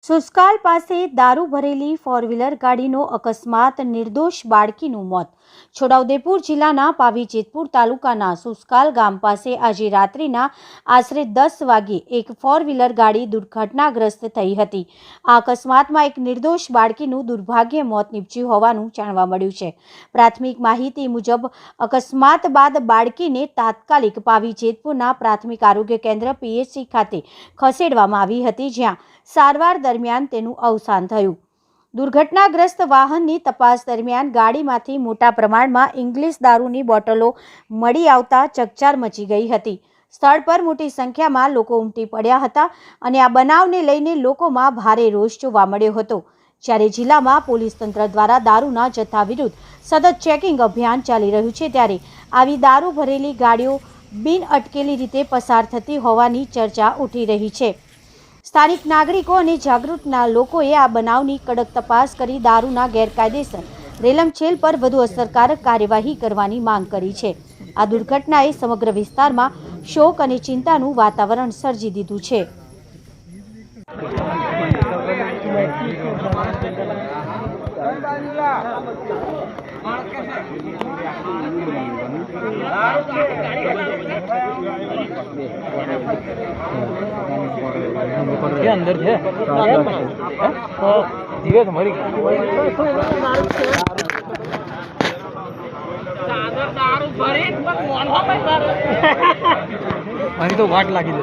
સુસ્કાલ પાસે દારૂ ભરેલી ફોર વ્હીલર ગાડીનો અકસ્માત, નિર્દોષ બાળકીનું મોત। છોટાઉદેપુર જિલ્લાના પાવી જેતપુર તાલુકાના સુસ્કાલ ગામ પાસે આજે રાત્રિના આશરે 10 વાગ્યે એક ફોર વ્હીલર ગાડી દુર્ઘટનાગ્રસ્ત થઈ હતી। આ અકસ્માતમાં એક નિર્દોષ બાળકીનું દુર્ભાગ્યે મોત નીપજ્યું હોવાનું જાણવા મળ્યું છે। પ્રાથમિક માહિતી મુજબ અકસ્માત બાદ બાળકીને તાત્કાલિક પાવી જેતપુરના પ્રાથમિક આરોગ્ય કેન્દ્ર PHC ખાતે ખસેડવામાં આવી હતી, જ્યાં સારવાર દરમિયાન તેનું અવસાન થયું। દુર્ઘટનાગ્રસ્ત વાહનની તપાસ દરમિયાન ગાડીમાંથી મોટા પ્રમાણમાં ઇંગ્લિશ દારૂની બોટલો મળી આવતા ચકચાર મચી ગઈ હતી। સ્થળ પર મોટી સંખ્યામાં લોકો ઉમટી પડ્યા હતા અને આ બનાવને લઈને લોકોમાં ભારે રોષ જોવા મળ્યો હતો। જ્યારે જિલ્લામાં પોલીસ તંત્ર દ્વારા દારૂના જથ્થા વિરુદ્ધ સતત ચેકિંગ અભિયાન ચાલી રહ્યું છે, ત્યારે આવી દારૂ ભરેલી ગાડીઓ બિન અટકેલી રીતે પસાર થતી હોવાની ચર્ચા ઉઠી રહી છે। સ્થાનિક નાગરિકો અને જાગૃતના લોકોએ આ બનાવની કડક તપાસ કરી દારૂના ગેરકાયદેસર રેલમછેલ પર વધુ અસરકારક કાર્યવાહી કરવાની માંગ કરી છે। આ દુર્ઘટનાએ સમગ્ર વિસ્તારમાં શોક અને ચિંતાનું વાતાવરણ સર્જી દીધું છે। अंदर थे धीरे तुम्हारी तो वाट लागी